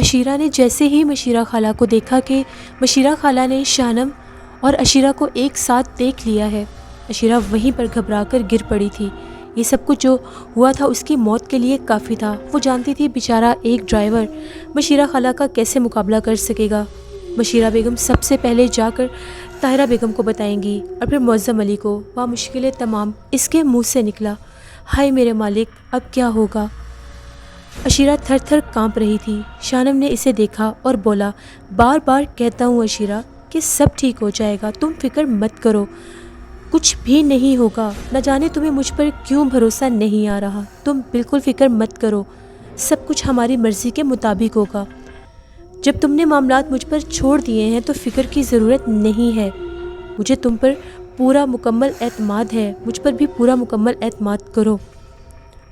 اشیرہ نے جیسے ہی مشیرہ خالہ کو دیکھا کہ مشیرہ خالہ نے شانم اور اشیرہ کو ایک ساتھ دیکھ لیا ہے، اشیرہ وہیں پر گھبرا کر گر پڑی تھی۔ یہ سب کچھ جو ہوا تھا اس کی موت کے لیے کافی تھا۔ وہ جانتی تھی بیچارہ ایک ڈرائیور مشیرہ خالہ کا کیسے مقابلہ کر سکے گا۔ مشیرہ بیگم سب سے پہلے جا کر طاہرہ بیگم کو بتائیں گی اور پھر معظم علی کو۔ وہ مشکلیں تمام اس کے منہ سے نکلا۔ ہائے میرے مالک، اب کیا ہوگا؟ اشیرہ تھر تھر کانپ رہی تھی۔ شانم نے اسے دیکھا اور بولا، بار بار کہتا ہوں اشیرہ کہ سب ٹھیک ہو جائے گا، تم فکر مت کرو، کچھ بھی نہیں ہوگا۔ نہ جانے تمہیں مجھ پر کیوں بھروسہ نہیں آ رہا، تم بالکل فکر مت کرو، سب کچھ ہماری مرضی کے مطابق ہوگا۔ جب تم نے معاملات مجھ پر چھوڑ دیے ہیں تو فکر کی ضرورت نہیں ہے۔ مجھے تم پر پورا مکمل اعتماد ہے، مجھ پر بھی پورا مکمل اعتماد کرو۔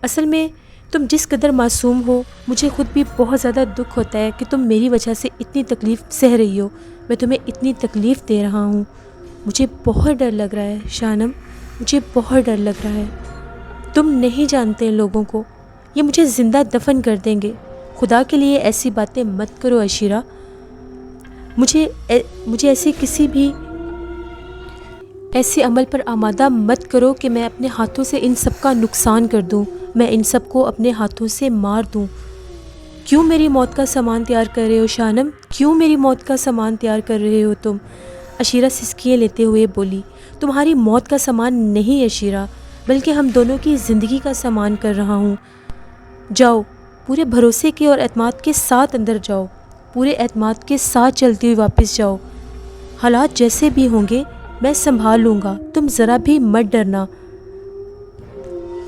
اصل میں تم جس قدر معصوم ہو، مجھے خود بھی بہت زیادہ دکھ ہوتا ہے کہ تم میری وجہ سے اتنی تکلیف سہ رہی ہو، میں تمہیں اتنی تکلیف دے رہا ہوں۔ مجھے بہت ڈر لگ رہا ہے شانم، مجھے بہت ڈر لگ رہا ہے۔ تم نہیں جانتے ان لوگوں کو، یہ مجھے زندہ دفن کر دیں گے۔ خدا کے لیے ایسی باتیں مت کرو اشیرہ، مجھے ایسے کسی بھی ایسے عمل پر آمادہ مت کرو کہ میں اپنے ہاتھوں سے ان سب کا نقصان کر دوں، میں ان سب کو اپنے ہاتھوں سے مار دوں۔ کیوں میری موت کا سامان تیار کر رہے ہو شانم، کیوں میری موت کا سامان تیار کر رہے ہو تم؟ اشیرہ سسکیاں لیتے ہوئے بولی، تمہاری موت کا سامان نہیں اشیرہ، بلکہ ہم دونوں کی زندگی کا سامان کر رہا ہوں۔ جاؤ، پورے بھروسے کے اور اعتماد کے ساتھ اندر جاؤ، پورے اعتماد کے ساتھ چلتی ہوئی واپس جاؤ۔ حالات جیسے بھی ہوں گے میں سنبھال لوں گا، تم ذرا بھی مت ڈرنا۔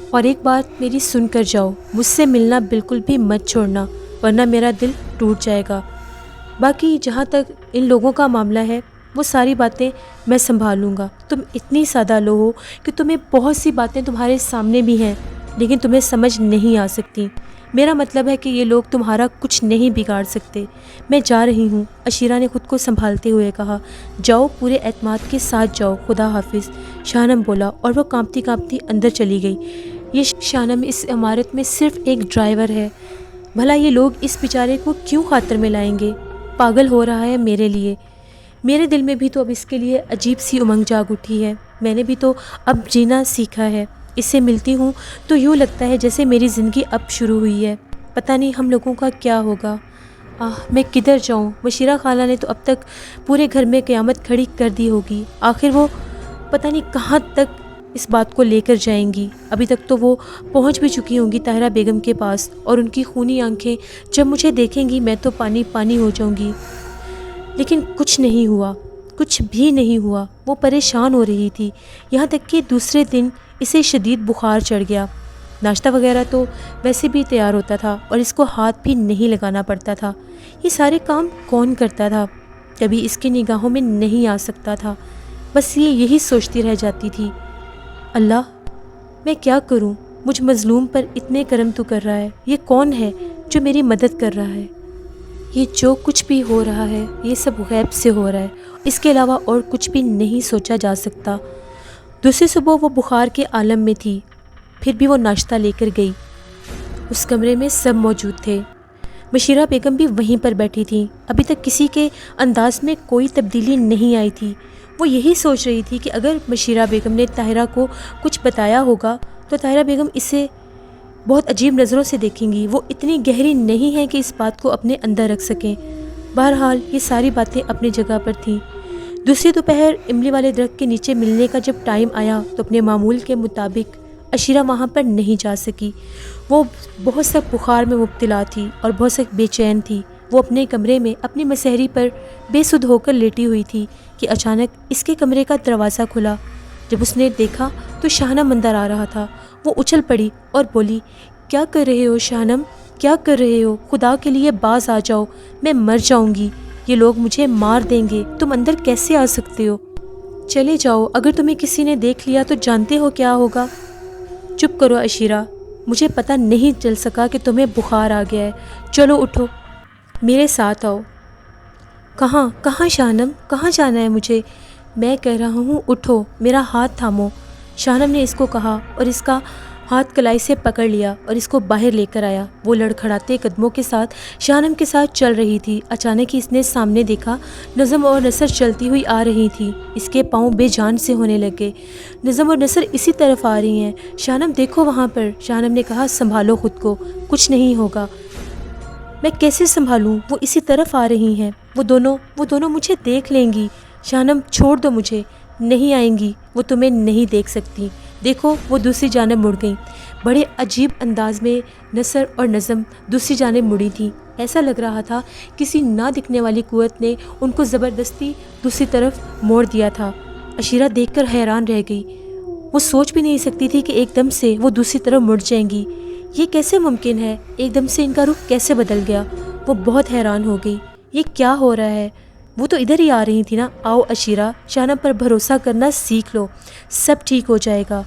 اور ایک بات میری سن کر جاؤ، مجھ سے ملنا بالکل بھی مت چھوڑنا، ورنہ میرا دل ٹوٹ جائے گا۔ باقی جہاں تک ان لوگوں کا معاملہ ہے وہ ساری باتیں میں سنبھال لوں گا۔ تم اتنی سادہ لو ہو کہ تمہیں بہت سی باتیں تمہارے سامنے بھی ہیں لیکن تمہیں سمجھ نہیں آ سکتی۔ میرا مطلب ہے کہ یہ لوگ تمہارا کچھ نہیں بگاڑ سکتے۔ میں جا رہی ہوں، اشیرہ نے خود کو سنبھالتے ہوئے کہا۔ جاؤ، پورے اعتماد کے ساتھ جاؤ، خدا حافظ، شانم بولا اور وہ کانپتی کانپتی اندر چلی گئی۔ یہ شانم اس عمارت میں صرف ایک ڈرائیور ہے، بھلا یہ لوگ اس بیچارے کو کیوں خاطر میں لائیں گے؟ پاگل ہو رہا ہے میرے لیے۔ میرے دل میں بھی تو اب اس کے لیے عجیب سی امنگ جاگ اٹھی ہے، میں نے بھی تو اب جینا سیکھا ہے۔ اس سے ملتی ہوں تو یوں لگتا ہے جیسے میری زندگی اب شروع ہوئی ہے۔ پتہ نہیں ہم لوگوں کا کیا ہوگا۔ میں کدھر جاؤں؟ مشیرہ خالہ نے تو اب تک پورے گھر میں قیامت کھڑی کر دی ہوگی، آخر وہ پتہ نہیں کہاں تک اس بات کو لے کر جائیں گی۔ ابھی تک تو وہ پہنچ بھی چکی ہوں گی طاہرہ بیگم کے پاس، اور ان کی خونی آنکھیں جب مجھے دیکھیں گی میں تو پانی پانی ہو جاؤں گی۔ لیکن کچھ نہیں ہوا، کچھ بھی نہیں ہوا۔ وہ پریشان ہو رہی تھی، یہاں تک کہ دوسرے دن اسے شدید بخار چڑھ گیا۔ ناشتہ وغیرہ تو ویسے بھی تیار ہوتا تھا اور اس کو ہاتھ بھی نہیں لگانا پڑتا تھا۔ یہ سارے کام کون کرتا تھا؟ کبھی اس کی نگاہوں میں نہیں آ سکتا تھا۔ بس یہ یہی سوچتی رہ جاتی تھی، اللہ میں کیا کروں؟ مجھ مظلوم پر اتنے کرم تو کر رہا ہے، یہ کون ہے جو میری مدد کر رہا ہے؟ یہ جو کچھ بھی ہو رہا ہے یہ سب غیب سے ہو رہا ہے، اس کے علاوہ اور کچھ بھی نہیں سوچا جا سکتا۔ دوسری صبح وہ بخار کے عالم میں تھی، پھر بھی وہ ناشتہ لے کر گئی۔ اس کمرے میں سب موجود تھے، مشیرہ بیگم بھی وہیں پر بیٹھی تھیں۔ ابھی تک کسی کے انداز میں کوئی تبدیلی نہیں آئی تھی۔ وہ یہی سوچ رہی تھی کہ اگر مشیرہ بیگم نے طاہرہ کو کچھ بتایا ہوگا تو طاہرہ بیگم اسے بہت عجیب نظروں سے دیکھیں گی۔ وہ اتنی گہری نہیں ہیں کہ اس بات کو اپنے اندر رکھ سکیں۔ بہرحال یہ ساری باتیں اپنی جگہ پر تھیں۔ دوسری دوپہر املی والے درخت کے نیچے ملنے کا جب ٹائم آیا تو اپنے معمول کے مطابق اشیرہ وہاں پر نہیں جا سکی۔ وہ بہت سخت بخار میں مبتلا تھی اور بہت سخت بے چین تھی۔ وہ اپنے کمرے میں اپنی مسحری پر بے سدھ ہو کر لیٹی ہوئی تھی کہ اچانک اس کے کمرے کا دروازہ کھلا۔ جب اس نے دیکھا تو شانم اندر آ رہا تھا۔ وہ اچھل پڑی اور بولی، کیا کر رہے ہو شانم، کیا کر رہے ہو؟ خدا کے لیے باز آ جاؤ، میں مر جاؤں گی، یہ لوگ مجھے مار دیں گے، تم اندر کیسے آ سکتے ہو؟ چلے جاؤ، اگر تمہیں کسی نے دیکھ لیا تو جانتے ہو کیا ہوگا۔ چپ کرو اشیرہ، مجھے پتہ نہیں چل سکا کہ تمہیں بخار آ گیا ہے، چلو اٹھو، میرے ساتھ آؤ۔ کہاں شانم، کہاں جانا ہے مجھے؟ میں کہہ رہا ہوں اٹھو، میرا ہاتھ تھامو۔ شانم نے اس کو کہا اور اس کا ہاتھ کلائی سے پکڑ لیا اور اس کو باہر لے کر آیا۔ وہ لڑکھڑاتے قدموں کے ساتھ شانم کے ساتھ چل رہی تھی۔ اچانک ہی اس نے سامنے دیکھا نظم اور نثر چلتی ہوئی آ رہی تھی۔ اس کے پاؤں بے جان سے ہونے لگے۔ نظم اور نثر اسی طرف آ رہی ہیں۔ شانم دیکھو وہاں پر۔ شانم نے کہا سنبھالو خود کو، کچھ نہیں ہوگا۔ میں کیسے سنبھالوں؟ وہ اسی طرف آ رہی ہیں۔ وہ دونوں مجھے دیکھ لیں گی۔ شانم چھوڑ دو مجھے۔ نہیں آئیں گی، وہ تمہیں نہیں دیکھ سکتی۔ دیکھو وہ دوسری جانب مڑ گئیں۔ بڑے عجیب انداز میں نثر اور نظم دوسری جانب مڑی تھیں۔ ایسا لگ رہا تھا کسی نہ دکھنے والی قوت نے ان کو زبردستی دوسری طرف موڑ دیا تھا۔ عشیرہ دیکھ کر حیران رہ گئی۔ وہ سوچ بھی نہیں سکتی تھی کہ ایک دم سے وہ دوسری طرف مڑ جائیں گی۔ یہ کیسے ممکن ہے؟ ایک دم سے ان کا رخ کیسے بدل گیا؟ وہ بہت حیران ہو گئی۔ یہ کیا ہو رہا ہے؟ وہ تو ادھر ہی آ رہی تھی نا۔ آؤ عشیرہ، شانم پر بھروسہ کرنا سیکھ لو، سب ٹھیک ہو جائے گا۔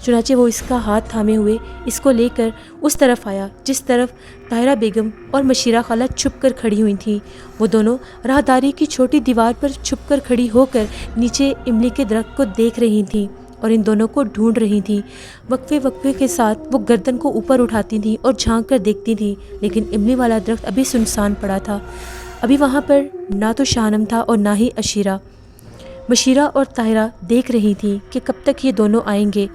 چنانچہ وہ اس کا ہاتھ تھامے ہوئے اس کو لے کر اس طرف آیا جس طرف طاہرہ بیگم اور مشیرہ خالہ چھپ کر کھڑی ہوئی تھیں۔ وہ دونوں راہداری کی چھوٹی دیوار پر چھپ کر کھڑی ہو کر نیچے املی کے درخت کو دیکھ رہی تھیں اور ان دونوں کو ڈھونڈ رہی تھیں۔ وقفے کے ساتھ وہ گردن کو اوپر اٹھاتی تھیں اور جھانک کر دیکھتی تھیں، لیکن املی والا درخت ابھی سنسان پڑا تھا۔ ابھی وہاں پر نہ تو شانم تھا اور نہ ہی عشیرہ۔ مشیرہ اور طاہرہ دیکھ رہی تھیں کہ کب تک یہ دونوں آئیں گے۔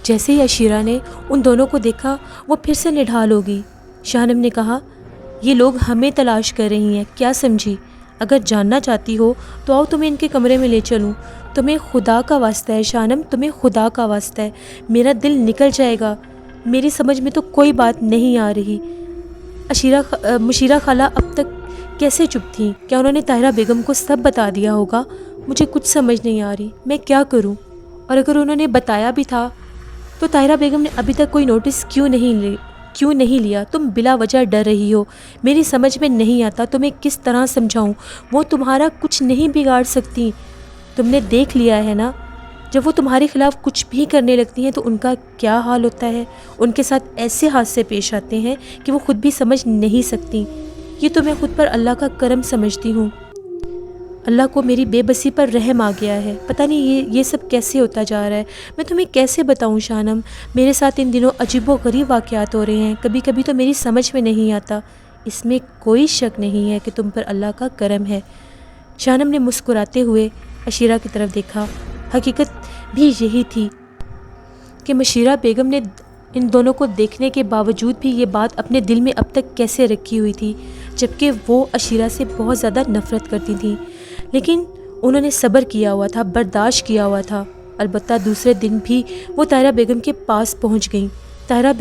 جیسے ہی عشیرہ نے ان دونوں کو دیکھا وہ پھر سے نڈھال ہو گئی۔ شانم نے کہا یہ لوگ ہمیں تلاش کر رہی ہیں، کیا سمجھی؟ اگر جاننا چاہتی ہو تو آؤ تمہیں ان کے کمرے میں لے چلوں۔ تمہیں خدا کا واسطہ ہے شانم، تمہیں خدا کا واسطہ ہے، میرا دل نکل جائے گا۔ میری سمجھ میں تو کوئی بات نہیں آ رہی۔ مشیرہ خالہ اب تک کیسے چپ تھیں؟ کیا انہوں نے طاہرہ بیگم کو سب بتا دیا ہوگا؟ مجھے کچھ سمجھ نہیں آ رہی، میں کیا کروں؟ اور اگر انہوں نے بتایا بھی تھا تو طاہرہ بیگم نے ابھی تک کوئی نوٹس کیوں نہیں لیا؟ تم بلا وجہ ڈر رہی ہو، میری سمجھ میں نہیں آتا تمہیں کس طرح سمجھاؤں۔ وہ تمہارا کچھ نہیں بگاڑ سکتی، تم نے دیکھ لیا ہے نا، جب وہ تمہارے خلاف کچھ بھی کرنے لگتی ہیں تو ان کا کیا حال ہوتا ہے۔ ان کے ساتھ ایسے حادثے پیش آتے ہیں کہ وہ خود بھی سمجھ نہیں سکتی۔ یہ تو میں خود پر اللہ کا کرم سمجھتی ہوں۔ اللہ کو میری بے بسی پر رحم آ گیا ہے۔ پتہ نہیں یہ سب کیسے ہوتا جا رہا ہے، میں تمہیں کیسے بتاؤں شانم۔ میرے ساتھ ان دنوں عجیب و غریب واقعات ہو رہے ہیں، کبھی کبھی تو میری سمجھ میں نہیں آتا۔ اس میں کوئی شک نہیں ہے کہ تم پر اللہ کا کرم ہے۔ شانم نے مسکراتے ہوئے عشیرہ کی طرف دیکھا۔ حقیقت بھی یہی تھی کہ مشیرہ بیگم نے ان دونوں کو دیکھنے کے باوجود بھی یہ بات اپنے دل میں اب تک کیسے رکھی ہوئی تھی، جبکہ وہ عشیرہ سے بہت زیادہ نفرت کرتی تھیں، لیکن انہوں نے صبر کیا ہوا تھا، برداشت کیا ہوا تھا۔ البتہ دوسرے دن بھی وہ طاہرہ بیگم کے پاس پہنچ گئیں۔ طاہرہ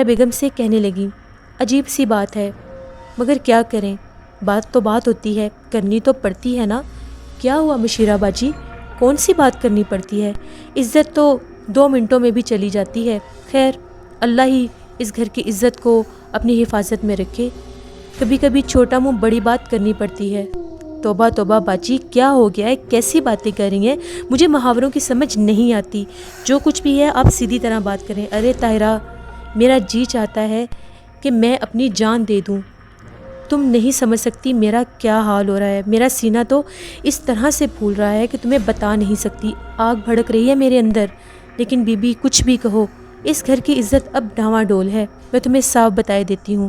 بیگم سے کہنے لگیں عجیب سی بات ہے، مگر کیا کریں، بات تو بات ہوتی ہے، کرنی تو پڑتی ہے نا۔ کیا ہوا مشیرہ باجی؟ کون سی بات کرنی پڑتی ہے؟ عزت تو 2 منٹوں میں بھی چلی جاتی ہے۔ خیر، اللہ ہی اس گھر کی عزت کو اپنی حفاظت میں رکھے، کبھی کبھی چھوٹا منہ بڑی بات کرنی پڑتی ہے۔ توبہ توبہ باجی، کیا ہو گیا ہے؟ کیسی باتیں کر رہی ہیں؟ مجھے محاوروں کی سمجھ نہیں آتی، جو کچھ بھی ہے آپ سیدھی طرح بات کریں۔ ارے طاہرہ، میرا جی چاہتا ہے کہ میں اپنی جان دے دوں، تم نہیں سمجھ سکتی میرا کیا حال ہو رہا ہے۔ میرا سینہ تو اس طرح سے پھول رہا ہے کہ تمہیں بتا نہیں سکتی، آگ بھڑک رہی ہے میرے اندر۔ لیکن بی بی کچھ بھی کہو، اس گھر کی عزت اب ڈاواں ڈول ہے، میں تمہیں صاف بتائے دیتی ہوں۔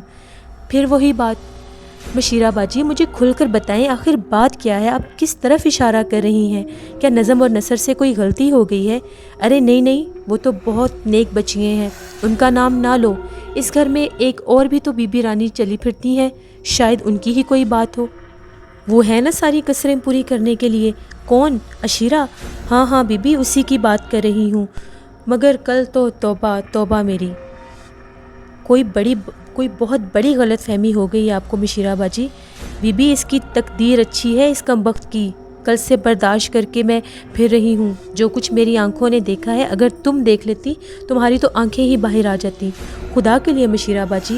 پھر وہی بات، مشیرہ باجی مجھے کھل کر بتائیں آخر بات کیا ہے؟ آپ کس طرف اشارہ کر رہی ہیں؟ کیا نظم اور نثر سے کوئی غلطی ہو گئی ہے؟ ارے نہیں، وہ تو بہت نیک بچیاں ہیں، ان کا نام نہ لو۔ اس گھر میں ایک اور بھی تو بی بی رانی چلی پھرتی ہیں، شاید ان کی ہی کوئی بات ہو۔ وہ ہے نا ساری کسریں پوری کرنے کے لیے۔ کون؟ عشیرہ؟ ہاں بی بی، اسی کی بات کر رہی ہوں، مگر کل تو توبہ میری، کوئی بہت بڑی غلط فہمی ہو گئی آپ کو مشیرہ باجی۔ بی بی اس کی تقدیر اچھی ہے اس کمبخت کی، کل سے برداشت کر کے میں پھر رہی ہوں۔ جو کچھ میری آنکھوں نے دیکھا ہے، اگر تم دیکھ لیتی تمہاری تو آنکھیں ہی باہر آ جاتی۔ خدا کے لیے مشیرہ باجی،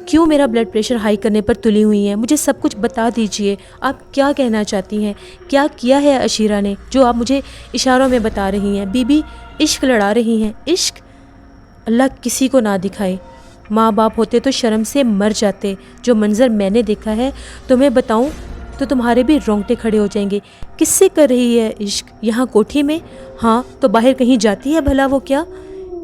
کیوں میرا بلڈ پریشر ہائی کرنے پر تلی ہوئی ہیں؟ مجھے سب کچھ بتا دیجئے، آپ کیا کہنا چاہتی ہیں؟ کیا کیا ہے عشیرہ نے جو آپ مجھے اشاروں میں بتا رہی ہیں؟ بی بی عشق لڑا رہی ہیں۔ عشق؟ اللہ کسی کو نہ دکھائے، ماں باپ ہوتے تو شرم سے مر جاتے۔ جو منظر میں نے دیکھا ہے تمہیں بتاؤں تو تمہارے بھی رونگٹے کھڑے ہو جائیں گے۔ کس سے کر رہی ہے عشق؟ یہاں کوٹھی میں؟ ہاں تو باہر کہیں جاتی ہے بھلا وہ کیا؟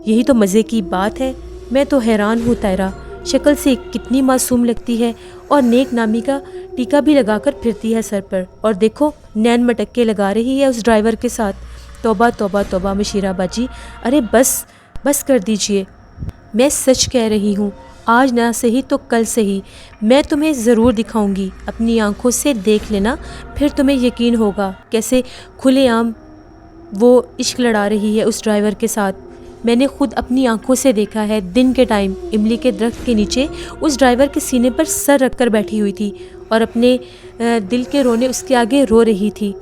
یہی تو مزے کی بات ہے۔ میں تو حیران ہوں طاہرہ، شکل سے کتنی معصوم لگتی ہے، اور نیک نامی کا ٹیکا بھی لگا کر پھرتی ہے سر پر، اور دیکھو نین مٹکے لگا رہی ہے اس ڈرائیور کے ساتھ۔ توبہ توبہ توبہ مشیرہ باجی، ارے بس کر دیجئے۔ میں سچ کہہ رہی ہوں، آج نہ صحیح تو کل صحیح میں تمہیں ضرور دکھاؤں گی، اپنی آنکھوں سے دیکھ لینا، پھر تمہیں یقین ہوگا کیسے کھلے عام وہ عشق لڑا رہی ہے اس ڈرائیور کے ساتھ۔ میں نے خود اپنی آنکھوں سے دیکھا ہے، دن کے ٹائم املی کے درخت کے نیچے اس ڈرائیور کے سینے پر سر رکھ کر بیٹھی ہوئی تھی اور اپنے دل کے رونے اس کے آگے رو رہی تھی۔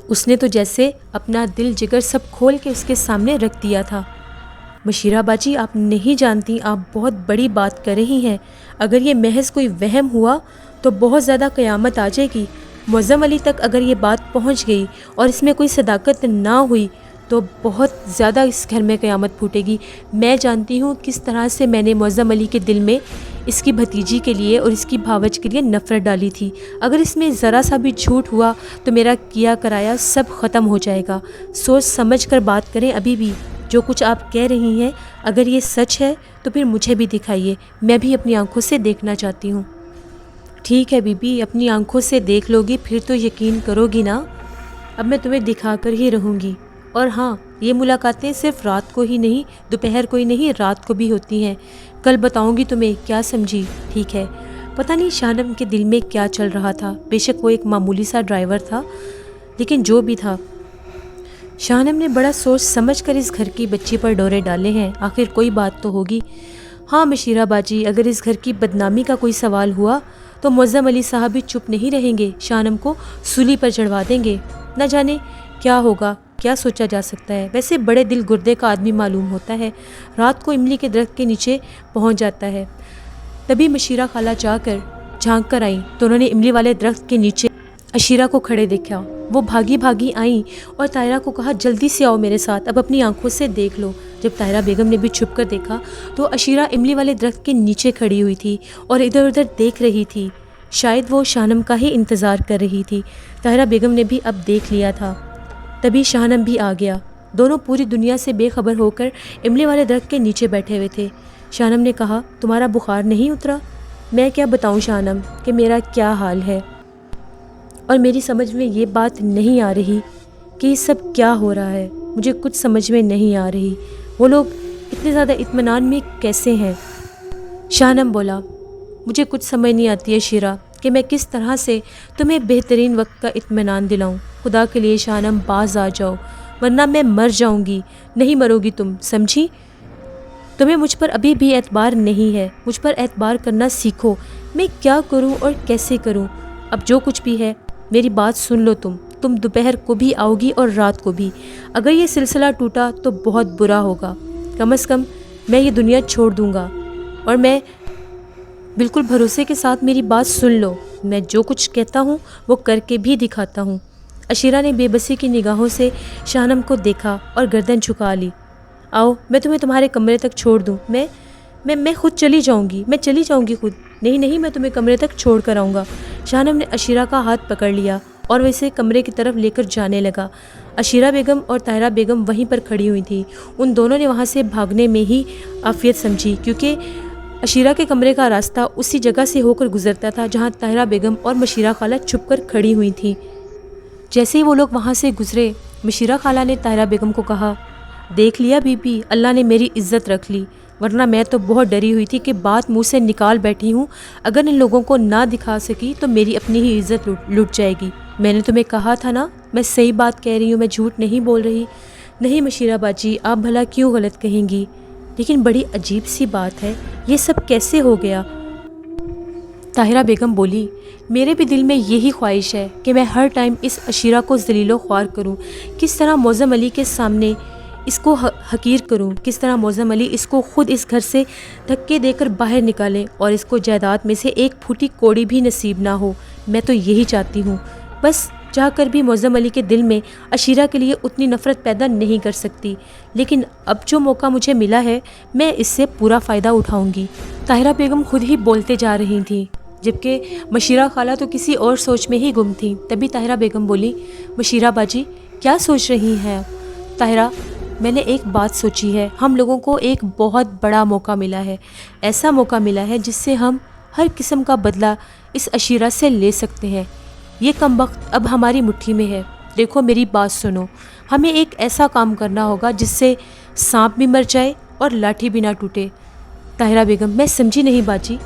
اس نے تو جیسے اپنا دل جگر سب کھول کے اس کے سامنے رکھ دیا تھا۔ مشیرہ باجی، آپ نہیں جانتی، آپ بہت بڑی بات کر رہی ہیں۔ اگر یہ محض کوئی وہم ہوا تو بہت زیادہ قیامت آ جائے گی۔ معظم علی تک اگر یہ بات پہنچ گئی اور اس میں کوئی صداقت نہ ہوئی تو بہت زیادہ اس گھر میں قیامت پھوٹے گی۔ میں جانتی ہوں کس طرح سے میں نے معظم علی کے دل میں اس کی بھتیجی کے لیے اور اس کی بھاوج کے لیے نفرت ڈالی تھی۔ اگر اس میں ذرا سا بھی جھوٹ ہوا تو میرا کیا کرایا سب ختم ہو جائے گا۔ سوچ سمجھ کر بات کریں ابھی بھی۔ جو کچھ آپ کہہ رہی ہیں اگر یہ سچ ہے تو پھر مجھے بھی دکھائیے، میں بھی اپنی آنکھوں سے دیکھنا چاہتی ہوں۔ ٹھیک ہے بی بی، اپنی آنکھوں سے دیکھ لو گی پھر تو یقین کرو گی نا۔ اب میں تمہیں دکھا کر ہی رہوں گی۔ اور ہاں، یہ ملاقاتیں صرف رات کو ہی نہیں، دوپہر کو ہی نہیں، رات کو بھی ہوتی ہیں۔ کل بتاؤں گی تمہیں، کیا سمجھی؟ ٹھیک ہے۔ پتہ نہیں شانم کے دل میں کیا چل رہا تھا، بے شک وہ ایک معمولی سا ڈرائیور تھا، لیکن جو بھی تھا، شانم نے بڑا سوچ سمجھ کر اس گھر کی بچی پر ڈورے ڈالے ہیں۔ آخر کوئی بات تو ہوگی۔ ہاں مشیرہ باجی، اگر اس گھر کی بدنامی کا کوئی سوال ہوا تو معظم علی صاحب بھی چپ نہیں رہیں گے، شانم کو سولی پر چڑھوا دیں گے۔ نہ جانے کیا ہوگا، کیا سوچا جا سکتا ہے۔ ویسے بڑے دل گردے کا آدمی معلوم ہوتا ہے، رات کو املی کے درخت کے نیچے پہنچ جاتا ہے۔ تبھی مشیرہ خالہ جا کر جھانک کر آئیں تو انہوں نے املی والے درخت کے نیچے عشیرہ کو کھڑے دیکھا۔ وہ بھاگی آئیں اور طاہرہ کو کہا جلدی سے آؤ میرے ساتھ، اب اپنی آنکھوں سے دیکھ لو۔ جب طاہرہ بیگم نے بھی چھپ کر دیکھا تو عشیرہ املی والے درخت کے نیچے کھڑی ہوئی تھی اور ادھر ادھر دیکھ رہی تھی، شاید وہ شانم کا ہی انتظار کر رہی تھی۔ طاہرہ بیگم نے بھی اب دیکھ لیا تھا۔ تبھی شانم بھی آ گیا۔ دونوں پوری دنیا سے بے خبر ہو کر املی والے درخت کے نیچے بیٹھے ہوئے تھے۔ شانم نے کہا تمہارا بخار نہیں اترا؟ میں کیا بتاؤں شانم کہ میرا کیا حال ہے، اور میری سمجھ میں یہ بات نہیں آ رہی کہ یہ سب کیا ہو رہا ہے، مجھے کچھ سمجھ میں نہیں آ رہی، وہ لوگ اتنے زیادہ اطمینان میں کیسے ہیں؟ شانم بولا مجھے کچھ سمجھ نہیں آتی ہے شیرہ کہ میں کس طرح سے تمہیں بہترین وقت کا اطمینان دلاؤں۔ خدا کے لیے شانم باز آ جاؤ ورنہ میں مر جاؤں گی۔ نہیں مرو گی تم، سمجھی؟ تمہیں مجھ پر ابھی بھی اعتبار نہیں ہے، مجھ پر اعتبار کرنا سیکھو۔ میں کیا کروں اور کیسے کروں؟ اب جو کچھ بھی ہے میری بات سن لو، تم دوپہر کو بھی آؤ گی اور رات کو بھی۔ اگر یہ سلسلہ ٹوٹا تو بہت برا ہوگا، کم از کم میں یہ دنیا چھوڑ دوں گا، اور میں بالکل بھروسے کے ساتھ میری بات سن لو، میں جو کچھ کہتا ہوں وہ کر کے بھی دکھاتا ہوں۔ عشیرہ نے بے بسی کی نگاہوں سے شانم کو دیکھا اور گردن جھکا لی۔ آؤ میں تمہیں تمہارے کمرے تک چھوڑ دوں، میں خود چلی جاؤں گی، میں چلی جاؤں گی خود۔ نہیں میں تمہیں کمرے تک چھوڑ کر آؤں گا۔ شانم نے عشیرہ کا ہاتھ پکڑ لیا اور وہ اسے کمرے کی طرف لے کر جانے لگا۔ عشیرہ بیگم اور طاہرہ بیگم وہیں پر کھڑی ہوئی تھیں۔ ان دونوں نے وہاں سے بھاگنے میں ہی عافیت سمجھی، کیونکہ عشیرہ کے کمرے کا راستہ اسی جگہ سے ہو کر گزرتا تھا جہاں طاہرہ بیگم اور مشیرہ خالہ چھپ کر کھڑی ہوئی تھیں۔ جیسے ہی وہ لوگ وہاں سے گزرے، مشیرہ خالہ نے طاہرہ بیگم کو کہا دیکھ لیا بی بی، اللہ نے میری عزت رکھ لی، ورنہ میں تو بہت ڈری ہوئی تھی کہ بات منہ سے نکال بیٹھی ہوں، اگر ان لوگوں کو نہ دکھا سکی تو میری اپنی ہی عزت لٹ جائے گی۔ میں نے تمہیں کہا تھا نا، میں صحیح بات کہہ رہی ہوں، میں جھوٹ نہیں بول رہی۔ نہیں مشیرہ باجی، آپ بھلا کیوں غلط کہیں گی؟ لیکن بڑی عجیب سی بات ہے، یہ سب کیسے ہو گیا؟ طاہرہ بیگم بولی میرے بھی دل میں یہی خواہش ہے کہ میں ہر ٹائم اس عشیرہ کو ذلیل و خوار کروں، کس طرح معظم علی کے سامنے اس کو حقیر کروں، کس طرح معظم علی اس کو خود اس گھر سے دھکے دے کر باہر نکالیں اور اس کو جائیداد میں سے ایک پھوٹی کوڑی بھی نصیب نہ ہو۔ میں تو یہی چاہتی ہوں، بس چاہ کر بھی معظم علی کے دل میں عشیرہ کے لیے اتنی نفرت پیدا نہیں کر سکتی، لیکن اب جو موقع مجھے ملا ہے میں اس سے پورا فائدہ اٹھاؤں گی۔ طاہرہ بیگم خود ہی بولتے جا رہی تھیں، جبکہ مشیرہ خالہ تو کسی اور سوچ میں ہی گم تھیں۔ تبھی طاہرہ بیگم بولی مشیرہ باجی کیا سوچ رہی ہیں؟ طاہرہ، میں نے ایک بات سوچی ہے، ہم لوگوں کو ایک بہت بڑا موقع ملا ہے، ایسا موقع ملا ہے جس سے ہم ہر قسم کا بدلہ اس عشیرہ سے لے سکتے ہیں۔ یہ کمبخت اب ہماری مٹھی میں ہے۔ دیکھو میری بات سنو، ہمیں ایک ایسا کام کرنا ہوگا جس سے سانپ بھی مر جائے اور لاٹھی بھی نہ ٹوٹے۔ طاہرہ بیگم، میں سمجھی نہیں باجی۔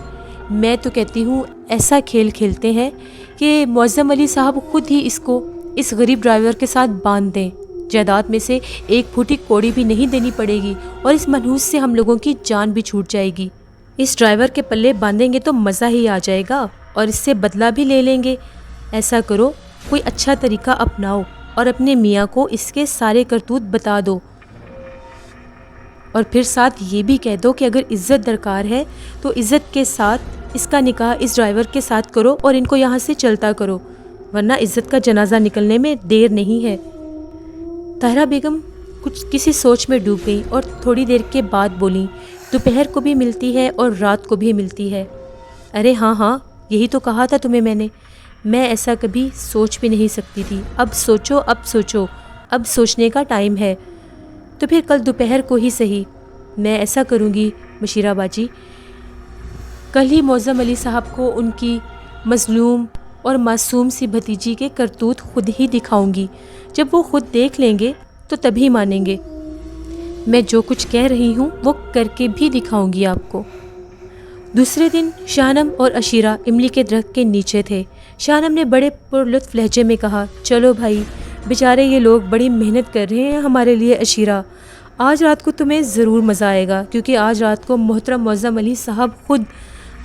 میں تو کہتی ہوں ایسا کھیل کھیلتے ہیں کہ معظم علی صاحب خود ہی اس کو اس غریب ڈرائیور کے ساتھ باندھ دیں، جائیداد میں سے ایک پھوٹی کوڑی بھی نہیں دینی پڑے گی اور اس منحوس سے ہم لوگوں کی جان بھی چھوٹ جائے گی۔ اس ڈرائیور کے پلے باندھیں گے تو مزہ ہی آ جائے گا اور اس سے بدلہ بھی لے لیں گے۔ ایسا کرو، کوئی اچھا طریقہ اپناؤ اور اپنے میاں کو اس کے سارے کرتوت بتا دو، اور پھر ساتھ یہ بھی کہہ دو کہ اگر عزت درکار ہے تو عزت کے ساتھ اس کا نکاح اس ڈرائیور کے ساتھ کرو اور ان کو یہاں سے چلتا کرو، ورنہ عزت کا جنازہ نکلنے میں دیر نہیں ہے۔ طاہرہ بیگم کسی سوچ میں ڈوب گئیں اور تھوڑی دیر کے بعد بولیں، دوپہر کو بھی ملتی ہے اور رات کو بھی ملتی ہے۔ ارے ہاں ہاں، یہی تو کہا تھا تمہیں میں ایسا کبھی سوچ بھی نہیں سکتی تھی۔ اب سوچو، اب سوچنے کا ٹائم ہے، تو پھر کل دوپہر کو ہی صحیح۔ میں ایسا کروں گی مشیرہ باجی، کل ہی معظم علی صاحب کو ان کی مظلوم اور معصوم سی بھتیجی کے کرتوت خود ہی دکھاؤں گی۔ جب وہ خود دیکھ لیں گے تو تبھی مانیں گے۔ میں جو کچھ کہہ رہی ہوں وہ کر کے بھی دکھاؤں گی آپ کو۔ دوسرے دن شاہنم اور عشیرہ املی کے درخت کے نیچے تھے۔ شاہنم نے بڑے پرلطف لہجے میں کہا، چلو بھائی، بیچارے یہ لوگ بڑی محنت کر رہے ہیں ہمارے لیے۔ عشیرہ، آج رات کو تمہیں ضرور مزہ آئے گا، کیونکہ آج رات کو محترم معظم علی صاحب خود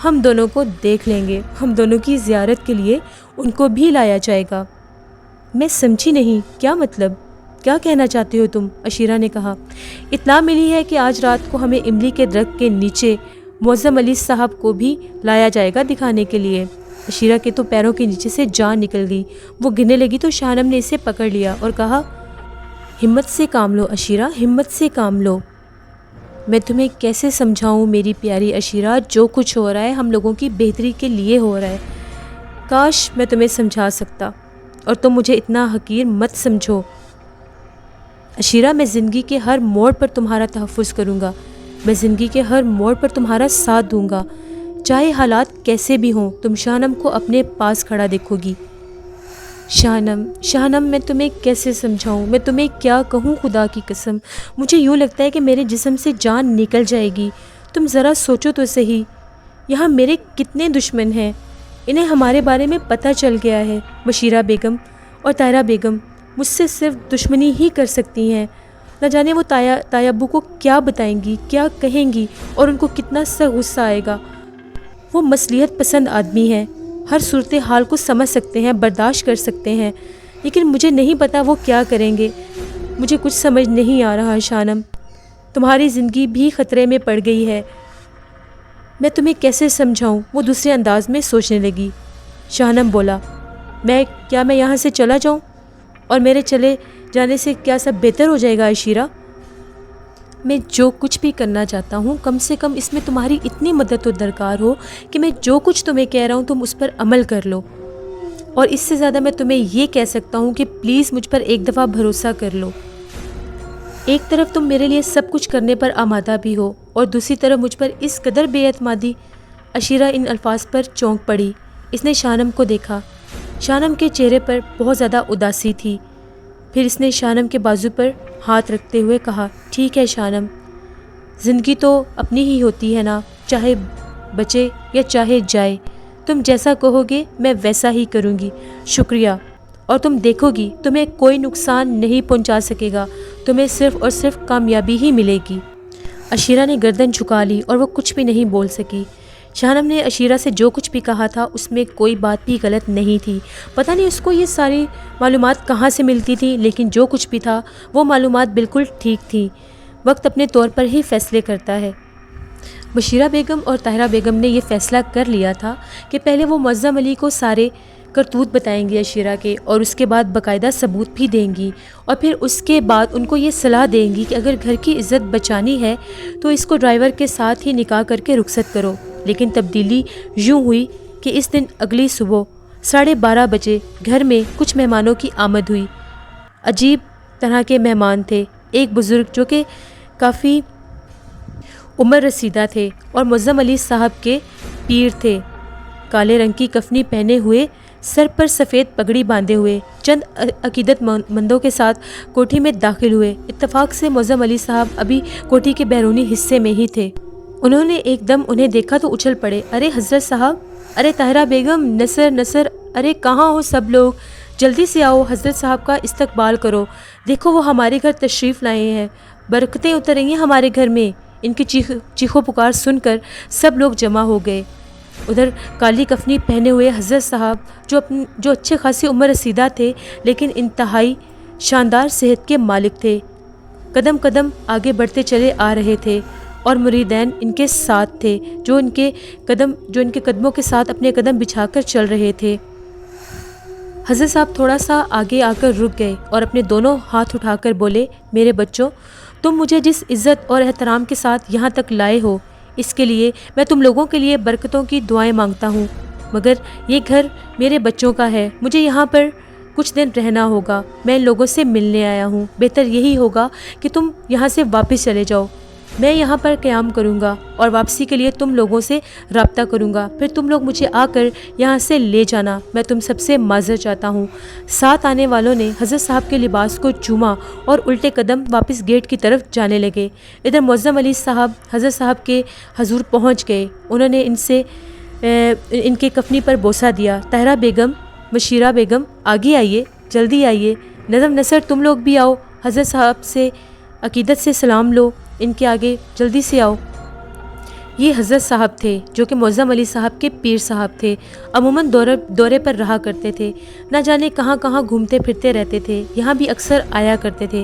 ہم دونوں کو دیکھ لیں گے۔ ہم دونوں کی زیارت کے لیے ان کو بھی لایا جائے گا۔ میں سمجھی نہیں، کیا مطلب؟ کیا کہنا چاہتے ہو تم؟ عشیرہ نے کہا۔ اطلاع ملی ہے کہ آج رات کو ہمیں املی کے درخت کے نیچے معظم علی صاحب کو بھی لایا جائے گا دکھانے کے لیے۔ عشیرہ کے تو پیروں کے نیچے سے جان نکل گئی۔ وہ گرنے لگی تو شاہنم نے اسے پکڑ لیا اور کہا، ہمت سے کام لو عشیرہ، ہمت سے کام لو۔ میں تمہیں کیسے سمجھاؤں میری پیاری عشیرہ، جو کچھ ہو رہا ہے ہم لوگوں کی بہتری کے لیے ہو رہا ہے۔ کاش میں تمہیں سمجھا سکتا، اور تم مجھے اتنا حقیر مت سمجھو۔ عشیرہ، میں زندگی کے ہر موڑ پر تمہارا تحفظ کروں گا، میں زندگی کے ہر موڑ پر تمہارا ساتھ دوں گا، چاہے حالات کیسے بھی ہوں۔ تم شاہنم کو اپنے پاس کھڑا دیکھو گی۔ شاہنم، میں تمہیں کیسے سمجھاؤں، میں تمہیں کیا کہوں؟ خدا کی قسم مجھے یوں لگتا ہے کہ میرے جسم سے جان نکل جائے گی۔ تم ذرا سوچو تو صحیح، یہاں میرے کتنے دشمن ہیں، انہیں ہمارے بارے میں پتہ چل گیا ہے۔ مشیرہ بیگم اور طاہرہ بیگم مجھ سے صرف دشمنی ہی کر سکتی ہیں۔ نہ جانے وہ تایا ابو کو کیا بتائیں گی، کیا کہیں گی، اور ان کو کتنا سخت غصہ آئے گا۔ وہ مصلحت پسند آدمی ہیں، ہر صورتحال کو سمجھ سکتے ہیں، برداشت کر سکتے ہیں، لیکن مجھے نہیں پتا وہ کیا کریں گے۔ مجھے کچھ سمجھ نہیں آ رہا شاہنم، تمہاری زندگی بھی خطرے میں پڑ گئی ہے۔ میں تمہیں کیسے سمجھاؤں؟ وہ دوسرے انداز میں سوچنے لگی۔ شاہنم بولا، میں یہاں سے چلا جاؤں؟ اور میرے چلے جانے سے کیا سب بہتر ہو جائے گا عشیرہ؟ میں جو کچھ بھی کرنا چاہتا ہوں کم سے کم اس میں تمہاری اتنی مدد تو درکار ہو کہ میں جو کچھ تمہیں کہہ رہا ہوں تم اس پر عمل کر لو، اور اس سے زیادہ میں تمہیں یہ کہہ سکتا ہوں کہ پلیز مجھ پر ایک دفعہ بھروسہ کر لو۔ ایک طرف تم میرے لیے سب کچھ کرنے پر آمادہ بھی ہو اور دوسری طرف مجھ پر اس قدر بے اعتمادی۔ عشیرہ ان الفاظ پر چونک پڑی۔ اس نے شاہنم کو دیکھا۔ شاہنم کے چہرے پر بہت زیادہ اداسی تھی۔ پھر اس نے شاہنم کے بازو پر ہاتھ رکھتے ہوئے کہا، ٹھیک ہے شاہنم، زندگی تو اپنی ہی ہوتی ہے نا، چاہے بچے یا چاہے جائے، تم جیسا کہو گے میں ویسا ہی کروں گی۔ شکریہ، اور تم دیکھو گی تمہیں کوئی نقصان نہیں پہنچا سکے گا، تمہیں صرف اور صرف کامیابی ہی ملے گی۔ عشیرہ نے گردن جھکا لی اور وہ کچھ بھی نہیں بول سکی۔ شاہنم نے عشیرہ سے جو کچھ بھی کہا تھا اس میں کوئی بات بھی غلط نہیں تھی۔ پتہ نہیں اس کو یہ ساری معلومات کہاں سے ملتی تھی، لیکن جو کچھ بھی تھا وہ معلومات بالکل ٹھیک تھی۔ وقت اپنے طور پر ہی فیصلے کرتا ہے۔ مشیرہ بیگم اور طاہرہ بیگم نے یہ فیصلہ کر لیا تھا کہ پہلے وہ معظم علی کو سارے کرتوت بتائیں گی عشیرہ کے، اور اس کے بعد باقاعدہ ثبوت بھی دیں گی، اور پھر اس کے بعد ان کو یہ صلاح دیں گی کہ اگر گھر کی عزت بچانی ہے تو اس کو ڈرائیور کے ساتھ ہی نکاح کر کے رخصت کرو۔ لیکن تبدیلی یوں ہوئی کہ اس دن اگلی صبح 12:30 بجے گھر میں کچھ مہمانوں کی آمد ہوئی۔ عجیب طرح کے مہمان تھے، ایک بزرگ جو کہ کافی عمر رسیدہ تھے اور معظم علی صاحب کے پیر تھے، کالے رنگ کی کفنی پہنے ہوئے، سر پر سفید پگڑی باندھے ہوئے، چند عقیدت مندوں کے ساتھ کوٹھی میں داخل ہوئے۔ اتفاق سے معظم علی صاحب ابھی کوٹھی کے بیرونی حصے میں ہی تھے۔ انہوں نے ایک دم انہیں دیکھا تو اچھل پڑے۔ ارے حضرت صاحب، ارے طاہرہ بیگم، نصر، ارے کہاں ہو سب لوگ؟ جلدی سے آؤ، حضرت صاحب کا استقبال کرو۔ دیکھو وہ ہمارے گھر تشریف لائے ہیں، برکتیں اتر رہی ہیں ہمارے گھر میں۔ ان کی چیخو پکار سن کر سب لوگ جمع ہو گئے۔ ادھر کالی کفنی پہنے ہوئے حضرت صاحب جو اچھے خاصی عمر رسیدہ تھے لیکن انتہائی شاندار صحت کے مالک تھے، قدم قدم آگے بڑھتے چلے آ رہے تھے اور مریدین ان کے ساتھ تھے جو ان کے قدموں کے ساتھ اپنے قدم بچھا کر چل رہے تھے۔ حضرت صاحب تھوڑا سا آگے آ کر رک گئے اور اپنے دونوں ہاتھ اٹھا کر بولے، میرے بچوں، تم مجھے جس عزت اور احترام کے ساتھ یہاں تک لائے ہو، اس کے لیے میں تم لوگوں کے لیے برکتوں کی دعائیں مانگتا ہوں، مگر یہ گھر میرے بچوں کا ہے، مجھے یہاں پر کچھ دن رہنا ہوگا، میں ان لوگوں سے ملنے آیا ہوں، بہتر یہی ہوگا کہ تم یہاں سے واپس چلے جاؤ، میں یہاں پر قیام کروں گا اور واپسی کے لیے تم لوگوں سے رابطہ کروں گا، پھر تم لوگ مجھے آ کر یہاں سے لے جانا، میں تم سب سے معذرت چاہتا ہوں۔ ساتھ آنے والوں نے حضرت صاحب کے لباس کو چوما اور الٹے قدم واپس گیٹ کی طرف جانے لگے۔ ادھر معظم علی صاحب حضرت صاحب کے حضور پہنچ گئے، انہوں نے ان کے کفنی پر بوسہ دیا۔ طاہرہ بیگم، مشیرہ بیگم، آگے آئیے، جلدی آئیے، نظم، نثر، تم لوگ بھی آؤ، حضرت صاحب سے عقیدت سے سلام لو، ان کے آگے جلدی سے آؤ۔ یہ حضرت صاحب تھے جو کہ معظم علی صاحب کے پیر صاحب تھے، عموماً دورے پر رہا کرتے تھے، نہ جانے کہاں کہاں گھومتے پھرتے رہتے تھے، یہاں بھی اکثر آیا کرتے تھے۔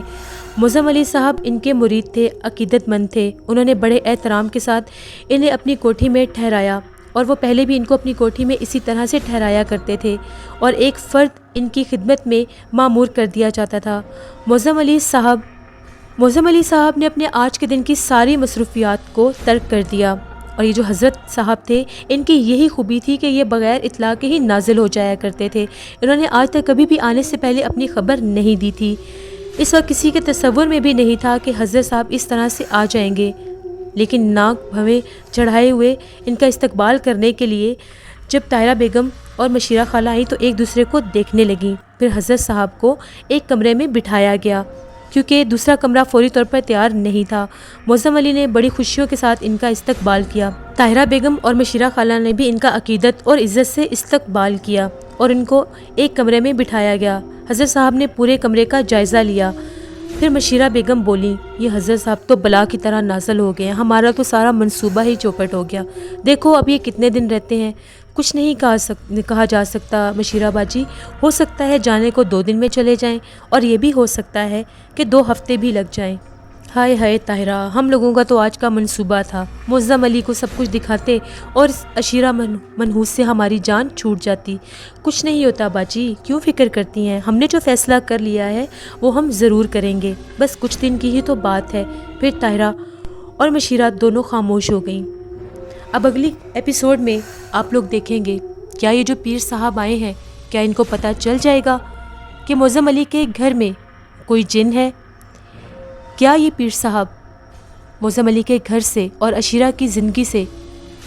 معظم علی صاحب ان کے مرید تھے، عقیدت مند تھے، انہوں نے بڑے احترام کے ساتھ انہیں اپنی کوٹھی میں ٹھہرایا اور وہ پہلے بھی ان کو اپنی کوٹھی میں اسی طرح سے ٹھہرایا کرتے تھے اور ایک فرد ان کی خدمت میں مامور کر دیا جاتا تھا۔ معظم علی صاحب نے اپنے آج کے دن کی ساری مصروفیات کو ترک کر دیا، اور یہ جو حضرت صاحب تھے ان کی یہی خوبی تھی کہ یہ بغیر اطلاع کے ہی نازل ہو جایا کرتے تھے۔ انہوں نے آج تک کبھی بھی آنے سے پہلے اپنی خبر نہیں دی تھی۔ اس وقت کسی کے تصور میں بھی نہیں تھا کہ حضرت صاحب اس طرح سے آ جائیں گے، لیکن ناک بھویں چڑھائے ہوئے ان کا استقبال کرنے کے لیے جب طاہرہ بیگم اور مشیرہ خالہ آئیں تو ایک دوسرے کو دیکھنے لگیں۔ پھر حضرت صاحب کو ایک کمرے میں بٹھایا گیا کیونکہ دوسرا کمرہ فوری طور پر تیار نہیں تھا۔ معظم علی نے بڑی خوشیوں کے ساتھ ان کا استقبال کیا۔ طاہرہ بیگم اور مشیرہ خالہ نے بھی ان کا عقیدت اور عزت سے استقبال کیا اور ان کو ایک کمرے میں بٹھایا گیا۔ حضرت صاحب نے پورے کمرے کا جائزہ لیا۔ پھر مشیرہ بیگم بولیں، یہ حضرت صاحب تو بلا کی طرح نازل ہو گئے ہیں، ہمارا تو سارا منصوبہ ہی چوپٹ ہو گیا، دیکھو اب یہ کتنے دن رہتے ہیں، کچھ نہیں کہا جا سکتا مشیرہ باجی، ہو سکتا ہے جانے کو 2 دن میں چلے جائیں اور یہ بھی ہو سکتا ہے کہ 2 ہفتے بھی لگ جائیں۔ ہائے ہائے طاہرہ، ہم لوگوں کا تو آج کا منصوبہ تھا معظم علی کو سب کچھ دکھاتے اور اس عشیرہ منحوس سے ہماری جان چھوٹ جاتی۔ کچھ نہیں ہوتا باجی، کیوں فکر کرتی ہیں، ہم نے جو فیصلہ کر لیا ہے وہ ہم ضرور کریں گے، بس کچھ دن کی ہی تو بات ہے۔ پھر طاہرہ اور مشیرہ دونوں خاموش ہو گئیں۔ اب اگلی ایپیسوڈ میں آپ لوگ دیکھیں گے کیا یہ جو پیر صاحب آئے ہیں کیا ان کو پتہ چل جائے گا کہ معظم علی کے گھر میں کوئی جن ہے؟ کیا یہ پیر صاحب معظم علی کے گھر سے اور عشیرہ کی زندگی سے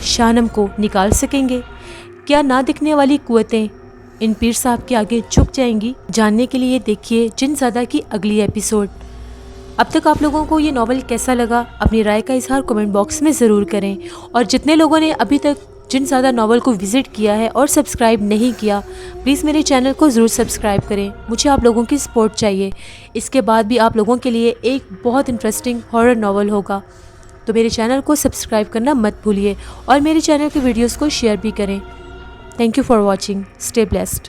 شانم کو نکال سکیں گے؟ کیا نہ دکھنے والی قوتیں ان پیر صاحب کے آگے جھک جائیں گی؟ جاننے کے لیے دیکھیے جن زادہ کی اگلی ایپیسوڈ۔ اب تک آپ لوگوں کو یہ ناول کیسا لگا اپنی رائے کا اظہار کمنٹ باکس میں ضرور کریں، اور جتنے لوگوں نے ابھی تک جن زادہ ناول کو وزٹ کیا ہے اور سبسکرائب نہیں کیا، پلیز میرے چینل کو ضرور سبسکرائب کریں، مجھے آپ لوگوں کی سپورٹ چاہیے۔ اس کے بعد بھی آپ لوگوں کے لیے ایک بہت انٹرسٹنگ ہارر ناول ہوگا، تو میرے چینل کو سبسکرائب کرنا مت بھولیے اور میرے چینل کے ویڈیوز کو شیئر بھی کریں۔ Thank you for watching, stay blessed.